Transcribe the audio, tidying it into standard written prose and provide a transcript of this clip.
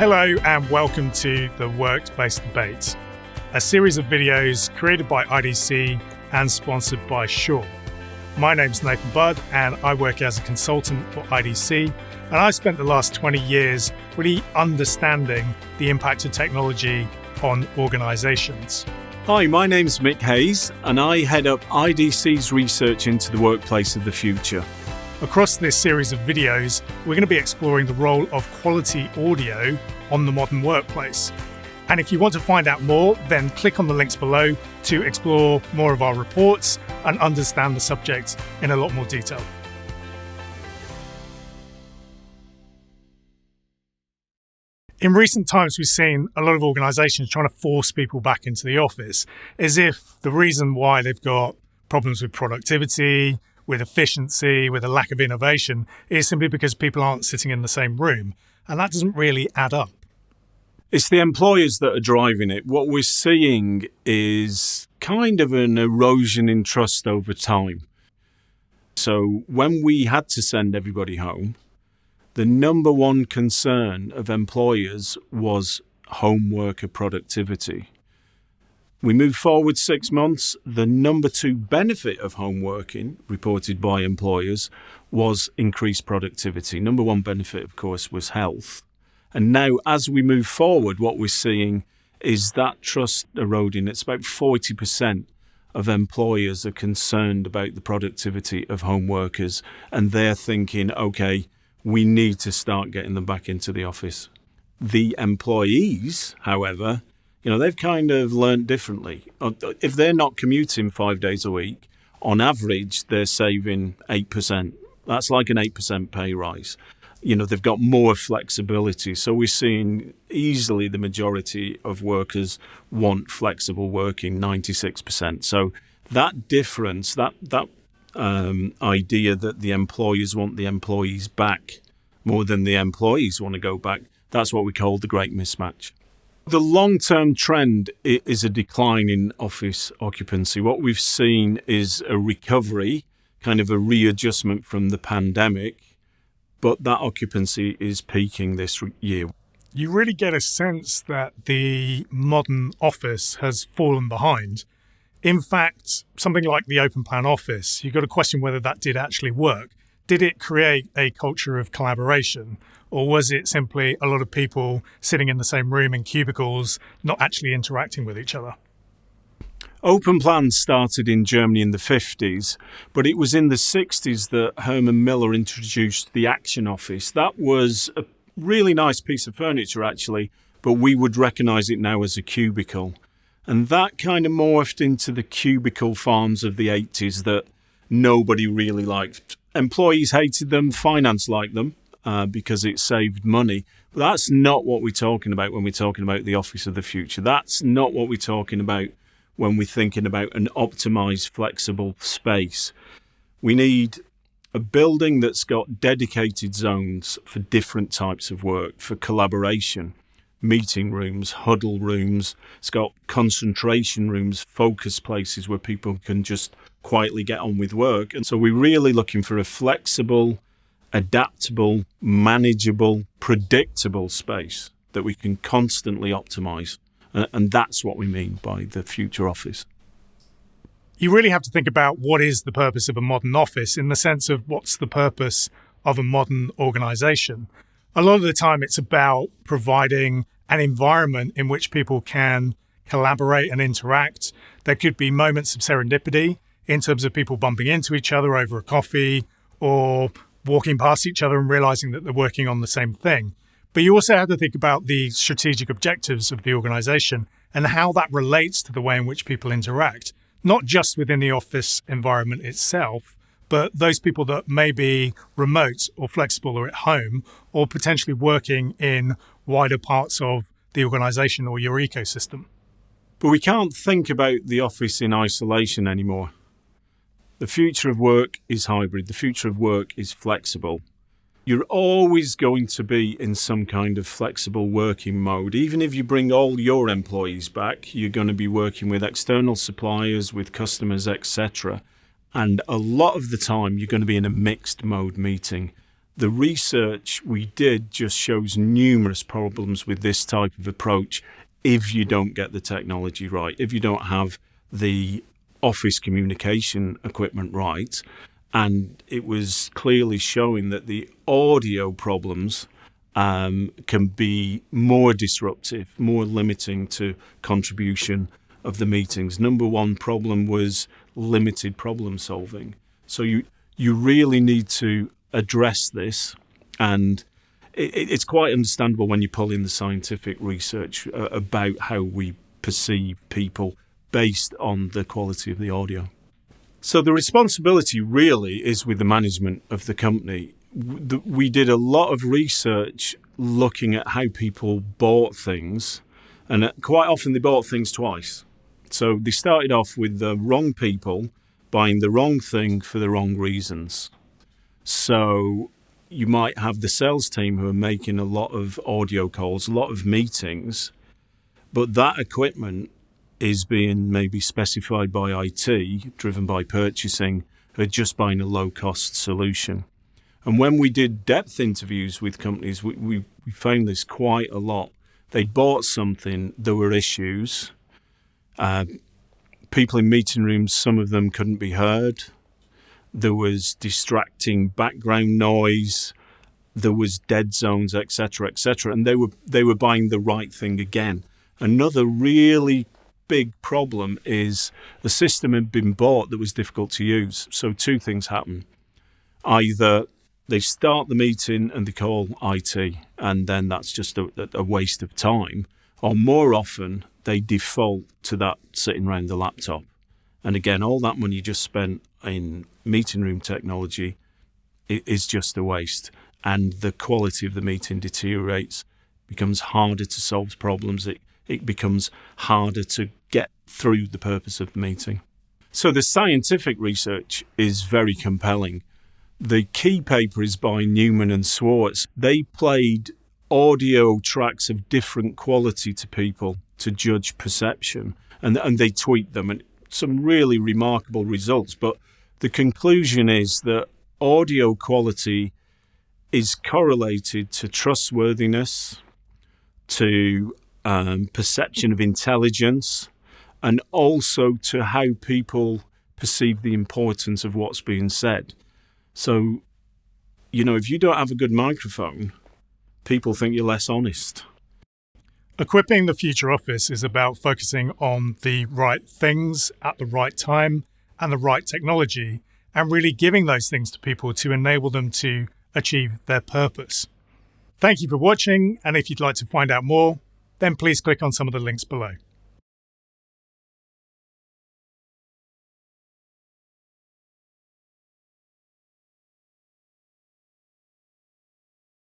Hello and welcome to the Workspace Debates, a series of videos created by IDC and sponsored by Shure. My name's Nathan Budd and I work as a consultant for IDC, and I've spent the last 20 years really understanding the impact of technology on organizations. Hi, my name's Mick Heys and I head up IDC's research into the workplace of the future. Across this series of videos, we're going to be exploring the role of quality audio on the modern workplace. And if you want to find out more, then click on the links below to explore more of our reports and understand the subject in a lot more detail. In recent times, we've seen a lot of organizations trying to force people back into the office, as if the reason why they've got problems with productivity, with efficiency, with a lack of innovation, is simply because people aren't sitting in the same room. And that doesn't really add up. It's the employers that are driving it. What we're seeing is kind of an erosion in trust over time. So when we had to send everybody home, the number one concern of employers was home worker productivity. We move forward 6 months. The number two benefit of home working, reported by employers, was increased productivity. Number one benefit, of course, was health. And now, as we move forward, what we're seeing is that trust eroding. It's about 40% of employers are concerned about the productivity of home workers, and they're thinking, okay, we need to start getting them back into the office. The employees, however, they've kind of learned differently. If they're not commuting 5 days a week, on average, they're saving 8%. That's like an 8% pay rise. They've got more flexibility. So we're seeing easily the majority of workers want flexible working, 96%. So that difference, that idea that the employers want the employees back more than the employees want to go back, that's what we call the great mismatch. The long-term trend is a decline in office occupancy. What we've seen is a recovery, kind of a readjustment from the pandemic, but that occupancy is peaking this year. You really get a sense that the modern office has fallen behind. In fact, something like the open plan office, you've got to question whether that did actually work. Did it create a culture of collaboration? Or was it simply a lot of people sitting in the same room in cubicles, not actually interacting with each other? Open plans started in Germany in the 50s, but it was in the 60s that Herman Miller introduced the Action Office. That was a really nice piece of furniture, actually, but we would recognise it now as a cubicle. And that kind of morphed into the cubicle farms of the 80s that nobody really liked. Employees hated them, finance liked them. Because it saved money. But that's not what we're talking about when we're talking about the office of the future. That's not what we're talking about when we're thinking about an optimized, flexible space. We need a building that's got dedicated zones for different types of work, for collaboration, meeting rooms, huddle rooms. It's got concentration rooms, focus places where people can just quietly get on with work. And so we're really looking for a flexible, adaptable, manageable, predictable space that we can constantly optimize. And that's what we mean by the future office. You really have to think about what is the purpose of a modern office in the sense of what's the purpose of a modern organization. A lot of the time it's about providing an environment in which people can collaborate and interact. There could be moments of serendipity in terms of people bumping into each other over a coffee or walking past each other and realizing that they're working on the same thing. But you also have to think about the strategic objectives of the organization and how that relates to the way in which people interact, not just within the office environment itself, but those people that may be remote or flexible or at home or potentially working in wider parts of the organization or your ecosystem. But we can't think about the office in isolation anymore. The future of work is hybrid. The future of work is flexible. You're always going to be in some kind of flexible working mode. Even if you bring all your employees back, you're going to be working with external suppliers, with customers, etc. And a lot of the time, you're going to be in a mixed mode meeting. The research we did just shows numerous problems with this type of approach if you don't get the technology right, if you don't have the office communication equipment right. And it was clearly showing that the audio problems can be more disruptive, more limiting to contribution of the meetings. Number one problem was limited problem solving. So you really need to address this, and it's quite understandable when you pull in the scientific research about how we perceive people based on the quality of the audio. So the responsibility really is with the management of the company. We did a lot of research looking at how people bought things, and quite often they bought things twice. So they started off with the wrong people buying the wrong thing for the wrong reasons. So you might have the sales team who are making a lot of audio calls, a lot of meetings, but that equipment is being maybe specified by IT, driven by purchasing, who are just buying a low-cost solution. And when we did depth interviews with companies, we found this quite a lot. They bought something, there were issues. People in meeting rooms, some of them couldn't be heard. There was distracting background noise. There was dead zones, etc., etc. And they were buying the right thing again. Another really big problem is the system had been bought that was difficult to use. So two things happen. Either they start the meeting and they call IT, and then that's just a waste of time. Or more often, they default to that sitting around the laptop. And again, all that money you just spent in meeting room technology is just a waste. And the quality of the meeting deteriorates, becomes harder to solve problems. It becomes harder to get through the purpose of the meeting. So the scientific research is very compelling. The key paper is by Newman and Swartz. They played audio tracks of different quality to people to judge perception, and they tweaked them, and some really remarkable results. But the conclusion is that audio quality is correlated to trustworthiness, to perception of intelligence, and also to how people perceive the importance of what's being said. So, if you don't have a good microphone, people think you're less honest. Equipping the future office is about focusing on the right things at the right time and the right technology, and really giving those things to people to enable them to achieve their purpose. Thank you for watching, and if you'd like to find out more, then please click on some of the links below.